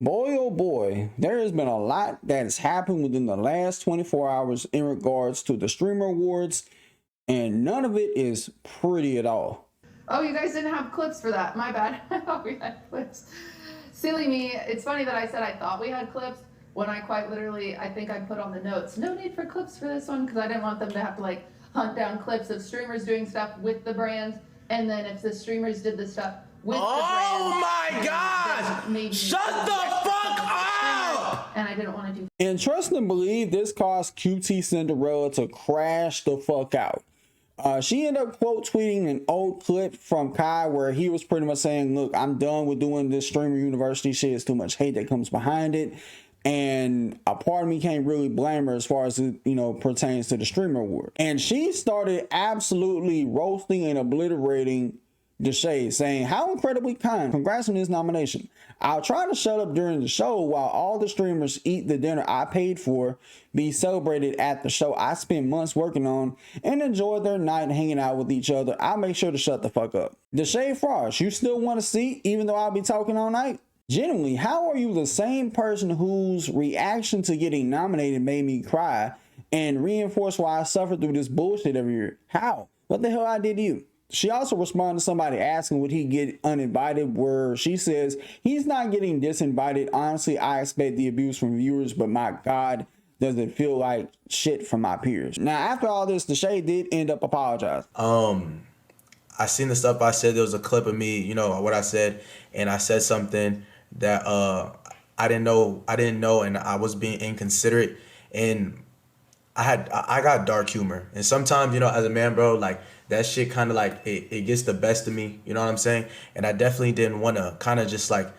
Boy, oh boy, there has been a lot that has happened within the last 24 hours in regards to the Streamer Awards, and none of it is pretty at all. Oh, you guys didn't have clips for that. My bad. I thought we had clips. Silly me. It's funny that I said I thought we had clips when I quite literally, I think I put on the notes, no need for clips for this one, because I didn't want them to have to like hunt down clips of streamers doing stuff with the brand, and then if the streamers did the stuff with the brand. Oh my God! Shut the fuck up! And I didn't want to do. And trust and believe this caused QTCinderella to crash the fuck out. She ended up quote tweeting an old clip from Kai where he was pretty much saying, look, I'm done with doing this streamer university shit. It's too much hate that comes behind it. And a part of me can't really blame her as far as it, pertains to the Streamer Award. And she started absolutely roasting and obliterating Deshae, saying, how incredibly kind. Congrats on this nomination. I'll try to shut up during the show while all the streamers eat the dinner I paid for, be celebrated at the show I spent months working on, and enjoy their night hanging out with each other. I'll make sure to shut the fuck up. Deshae Frost, you still want a seat even though I'll be talking all night? Genuinely, how are you the same person whose reaction to getting nominated made me cry and reinforce why I suffer through this bullshit every year? How? What the hell I did to you? She also responded to somebody asking would he get uninvited, where she says he's not getting disinvited. Honestly, I expect the abuse from viewers, but my God, does it feel like shit from my peers. Now, after all this, Deshae did end up apologizing. I seen the stuff I said. There was a clip of me, what I said, and I said something that I didn't know, and I was being inconsiderate, and I got dark humor, and sometimes, as a man, bro, like that shit kind of like it gets the best of me, you know what I'm saying? And I definitely didn't want to kind of just like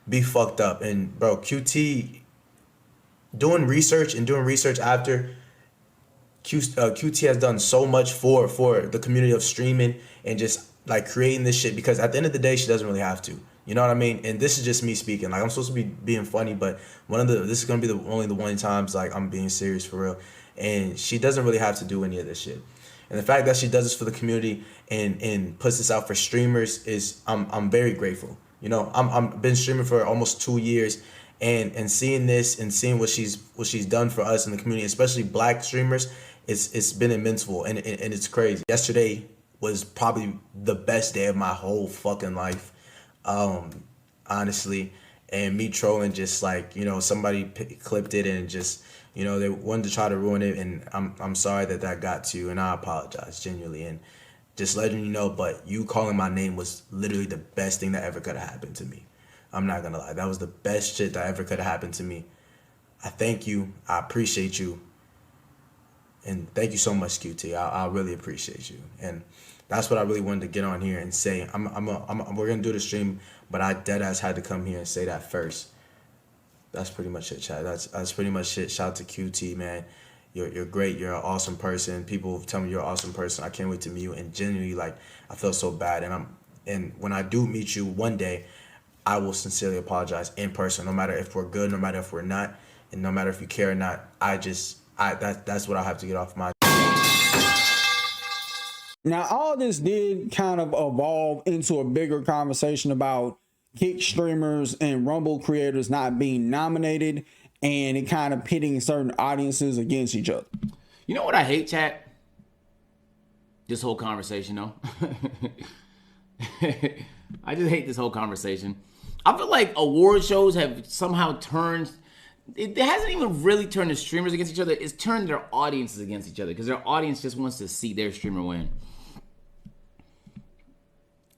be fucked up. And bro, QT doing research after QT has done so much for the community of streaming and just like creating this shit, because at the end of the day she doesn't really have to. You know what I mean? And this is just me speaking. Like, I'm supposed to be being funny, but this is gonna be only the one times like I'm being serious for real. And she doesn't really have to do any of this shit. And the fact that she does this for the community and puts this out for streamers is I'm very grateful. I'm been streaming for almost 2 years, and seeing this and seeing what she's done for us in the community, especially black streamers, it's been immenseful, and it's crazy. Yesterday was probably the best day of my whole fucking life. Honestly, and me trolling, just like, somebody clipped it and just, they wanted to try to ruin it, and I'm sorry that got to you, and I apologize genuinely, and just letting you know, but you calling my name was literally the best thing that ever could have happened to me. I'm not gonna lie, that was the best shit that ever could have happened to me. I thank you, I appreciate you, and thank you so much, QT. I really appreciate you, and that's what I really wanted to get on here and say. We're gonna do the stream, but I deadass had to come here and say that first. That's pretty much it, Chad. That's pretty much it. Shout out to QT, man. You're great. You're an awesome person. People tell me you're an awesome person. I can't wait to meet you. And genuinely, like, I feel so bad. And when I do meet you one day, I will sincerely apologize in person. No matter if we're good, no matter if we're not, and no matter if you care or not. That's what I have to get off my. Now, all this did kind of evolve into a bigger conversation about Kick streamers and Rumble creators not being nominated, and it kind of pitting certain audiences against each other. You know what I hate, chat? This whole conversation, though. I just hate this whole conversation. I feel like award shows have somehow turned... It hasn't even really turned the streamers against each other. It's turned their audiences against each other, because their audience just wants to see their streamer win.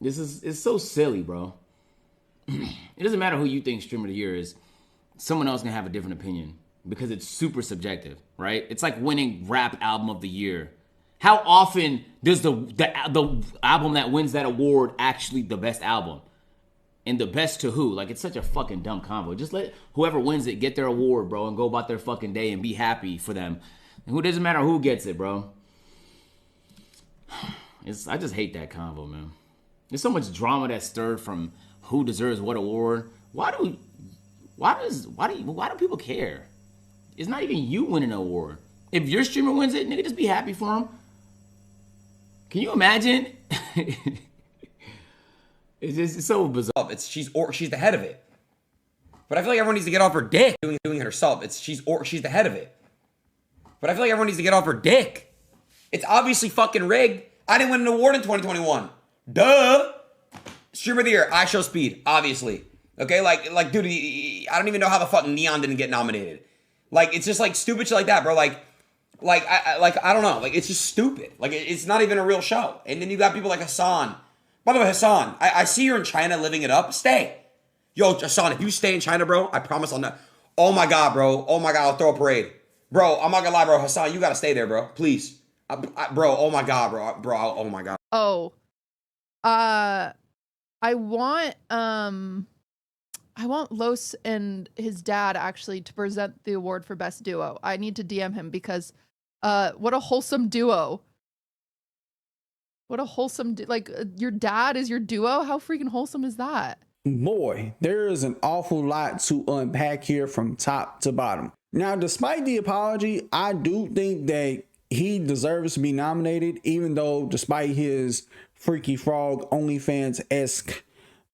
It's so silly, bro. It doesn't matter who you think streamer of the year is. Someone else can have a different opinion because it's super subjective, right? It's like winning rap album of the year. How often does the album that wins that award actually the best album? And the best to who? Like, it's such a fucking dumb combo. Just let whoever wins it get their award, bro, and go about their fucking day and be happy for them. And who doesn't matter who gets it, bro. I just hate that combo, man. There's so much drama that's stirred from who deserves what award. Why do people care? It's not even you winning an award. If your streamer wins it, nigga, just be happy for him. Can you imagine? It's so bizarre. She's the head of it. But I feel like everyone needs to get off her dick doing it herself. She's the head of it. But I feel like everyone needs to get off her dick. It's obviously fucking rigged. I didn't win an award in 2021. Duh. Streamer of the year, I Show Speed, obviously. Okay, like, dude, I don't even know how the fuck Neon didn't get nominated. Like, it's just like stupid shit like that, bro. I don't know. Like, it's just stupid. Like, it's not even a real show. And then you got people like Hassan. By the way, Hassan, I see you're in China living it up. Stay. Yo, Hassan, if you stay in China, bro, I promise I'll not. Oh my God, bro. Oh my God, I'll throw a parade. Bro, I'm not gonna lie, bro. Hassan, you gotta stay there, bro. Please. Bro, oh my God, bro. Bro, oh my God. Oh. I want Los and his dad actually to present the award for best duo. I need to DM him because what a wholesome duo. What a wholesome your dad is your duo? How freaking wholesome is that? Boy, there is an awful lot to unpack here from top to bottom. Now, despite the apology, I do think that he deserves to be nominated, even though despite his Freaky Frog OnlyFans-esque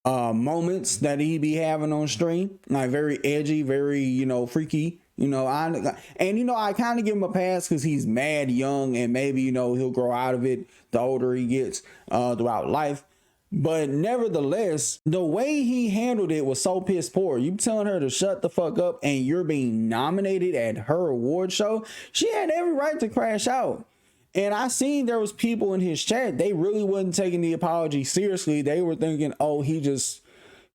moments that he be having on stream, like very edgy, very, freaky, I kind of give him a pass because he's mad young and maybe, he'll grow out of it the older he gets throughout life. But nevertheless, the way he handled it was so piss poor. You telling her to shut the fuck up and you're being nominated at her award show. She had every right to crash out. And I seen there was people in his chat, they really wasn't taking the apology seriously. They were thinking, oh, he's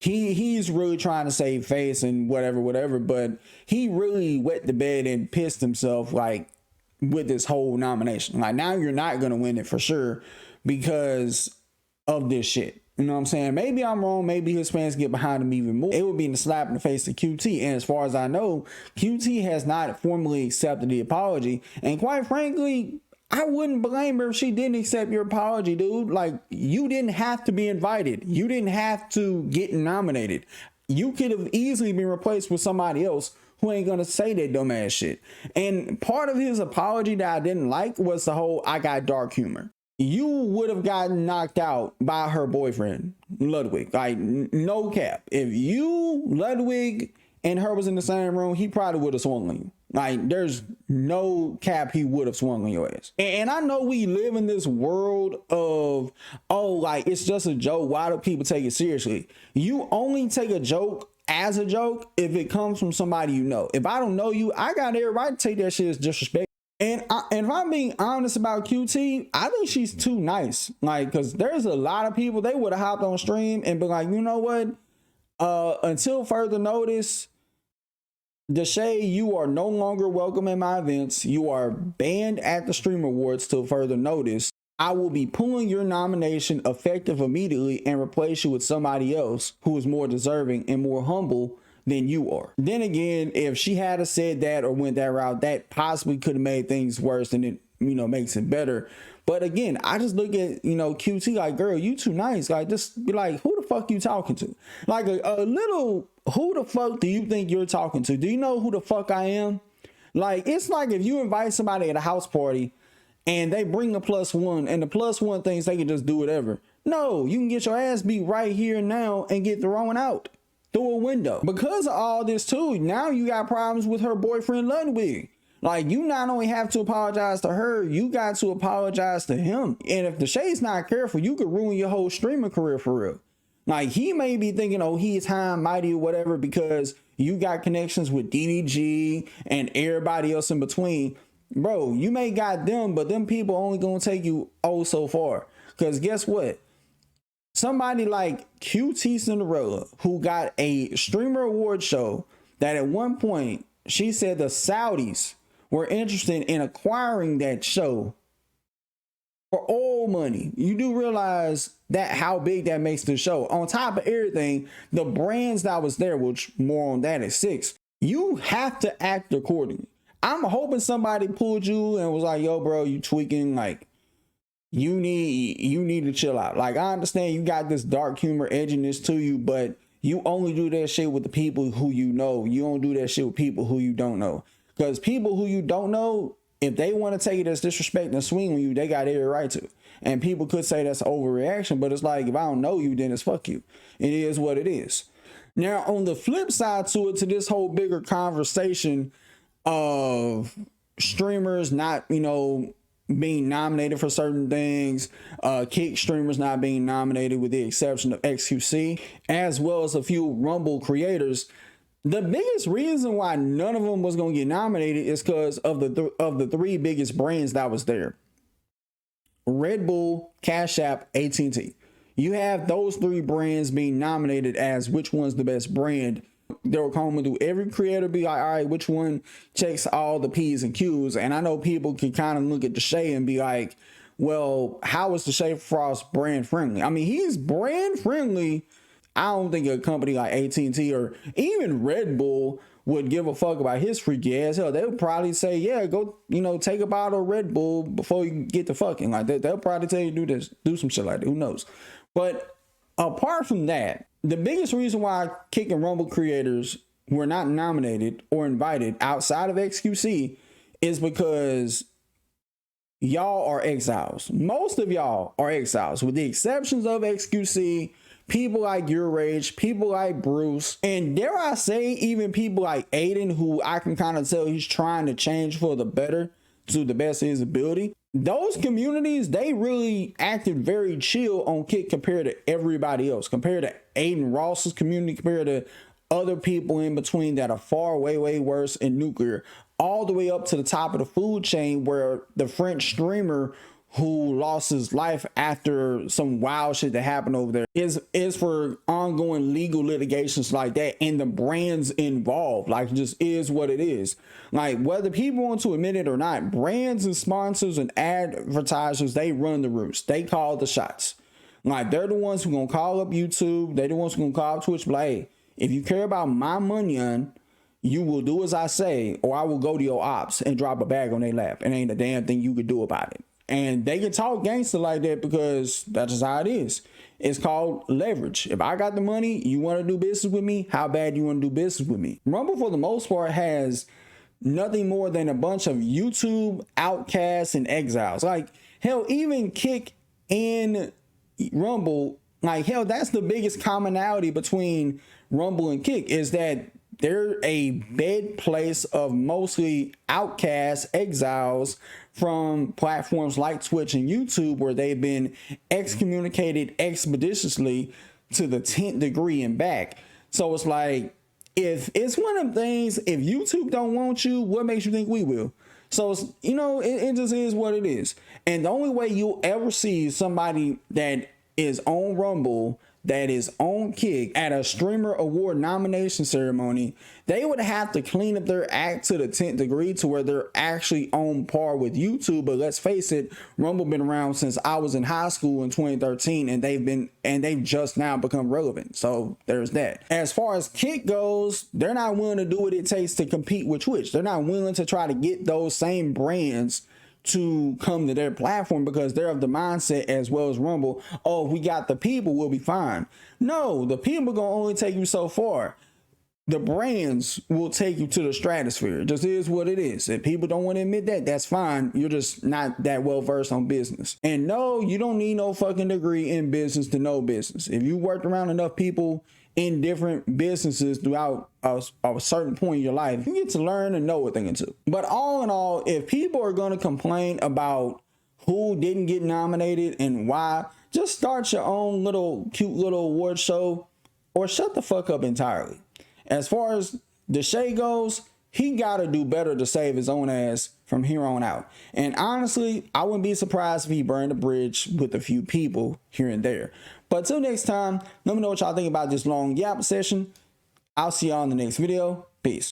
really trying to save face and whatever. But he really wet the bed and pissed himself like with this whole nomination. Like, now you're not going to win it for sure because of this shit. You know what I'm saying? Maybe I'm wrong. Maybe his fans get behind him even more. It would be a slap in the face to QT. And as far as I know, QT has not formally accepted the apology. And quite frankly, I wouldn't blame her if she didn't accept your apology, dude. Like, you didn't have to be invited. You didn't have to get nominated. You could have easily been replaced with somebody else who ain't gonna say that dumbass shit. And part of his apology that I didn't like was the whole I got dark humor. You would have gotten knocked out by her boyfriend, Ludwig. Like, no cap. If you, Ludwig, and her was in the same room, he probably would have swung on you. Like, there's no cap he would have swung on your ass. And I know we live in this world of, oh, like, it's just a joke. Why do people take it seriously? You only take a joke as a joke if it comes from somebody you know. If I don't know you, I got every right to take that shit as disrespect. And if I'm being honest about QT, I think she's too nice. Like, because there's a lot of people, they would have hopped on stream and been like, you know what? Until further notice, Deshae, you are no longer welcome in my events. You are banned at the Stream Awards till further notice. I will be pulling your nomination effective immediately and replace you with somebody else who is more deserving and more humble than you are. Then again, if she had said that or went that route, that possibly could have made things worse than it, makes it better. But again, I just look at, QT like, girl, you too nice. Like, just be like, who the fuck you talking to? Like a little, who the fuck do you think you're talking to? Do you know who the fuck I am? Like, it's like if you invite somebody at a house party and they bring a +1 and the +1 thinks they can just do whatever. No, you can get your ass beat right here and now and get thrown out through a window. Because of all this too, now you got problems with her boyfriend Ludwig. Like, you not only have to apologize to her, you got to apologize to him. And if Deshae's not careful, you could ruin your whole streaming career for real. Like, he may be thinking, oh, he's high and mighty or whatever because you got connections with DDG and everybody else in between. Bro, you may got them, but them people only gonna take you oh so far. Because guess what? Somebody like QTCinderella, who got a streamer award show that at one point she said the Saudis were interested in acquiring that show for all money. You do realize that how big that makes the show. On top of everything, the brands that was there, which more on that at 6, you have to act accordingly. I'm hoping somebody pulled you and was like, yo, bro, you tweaking. Like, you need to chill out. Like, I understand you got this dark humor edginess to you, but you only do that shit with the people who you know. You don't do that shit with people who you don't know. Because people who you don't know, if they want to take it as disrespect and swing on you, they got every right to. And people could say that's overreaction, but it's like, if I don't know you, then it's fuck you. It is what it is. Now, on the flip side to it, to this whole bigger conversation of streamers not, you know, being nominated for certain things, kick streamers not being nominated with the exception of XQC, as well as a few Rumble creators. The biggest reason why none of them was going to get nominated is because of the three biggest brands that was there. Red Bull, Cash App, AT&T. You have those three brands being nominated as which one's the best brand. They were coming to every creator be like, all right, which one checks all the P's and Q's? And I know people can kind of look at Deshae and be like, well, how is Deshae Frost brand friendly? I mean, he's brand friendly. I don't think a company like AT&T or even Red Bull would give a fuck about his freaky ass. Hell, they would probably say, yeah, go, you know, take a bottle of Red Bull before you get to fucking. Like, they'll probably tell you to do this, do some shit like that. Who knows? But apart from that, the biggest reason why Kick and Rumble creators were not nominated or invited outside of XQC is because y'all are exiles. Most of y'all are exiles, with the exceptions of XQC, people like Your Rage, people like Bruce, and dare I say, even people like Aiden, who I can kind of tell he's trying to change for the better, to the best of his ability. Those communities, they really acted very chill on Kick compared to everybody else, compared to Aiden Ross's community, compared to other people in between that are far, way worse in nuclear, all the way up to the top of the food chain where the French streamer who lost his life after some wild shit that happened over there is for ongoing legal litigations like that, and the brands involved, like, just is what it is. Like, whether people want to admit it or not, brands and sponsors and advertisers, they run the roost. They call the shots. Like, they're the ones who gonna call up YouTube. They're the ones who gonna call up Twitch, but hey, if you care about my money, you will do as I say, or I will go to your ops and drop a bag on their lap, and ain't a damn thing you could do about it. And they can talk gangster like that because that's just how it is. It's called leverage. If I got the money, you want to do business with me, how bad you want to do business with me? Rumble, for the most part, has nothing more than a bunch of YouTube outcasts and exiles. Like, hell, even Kick and Rumble, like, hell, that's the biggest commonality between Rumble and Kick, is that they're a bed place of mostly outcasts, exiles from platforms like Twitch and YouTube, where they've been excommunicated expeditiously to the 10th degree and back. So it's like, if it's one of them things, if YouTube don't want you, what makes you think we will? So, it's, you know, it just is what it is. And the only way you'll ever see somebody that is on Rumble, that is on Kick, at a streamer award nomination ceremony, they would have to clean up their act to the 10th degree to where they're actually on par with YouTube. But let's face it, Rumble been around since I was in high school in 2013, and they've just now become relevant. So there's that. As far as Kick goes, they're not willing to do what it takes to compete with Twitch. They're not willing to try to get those same brands to come to their platform because they're of the mindset, as well as Rumble, oh, we got the people, we'll be fine. No, the people gonna only take you so far. The brands will take you to the stratosphere. It just is what it is. If people don't want to admit that, that's fine. You're just not that well versed on business. And no, you don't need no fucking degree in business to know business. If you worked around enough people in different businesses throughout a certain point in your life, you get to learn and know what they're into. But all in all, if people are going to complain about who didn't get nominated and why, just start your own little cute little award show, or shut the fuck up entirely. As far as Deshae goes, he got to do better to save his own ass from here on out. And honestly, I wouldn't be surprised if he burned a bridge with a few people here and there. But till next time, let me know what y'all think about this long yap session. I'll see y'all in the next video. Peace.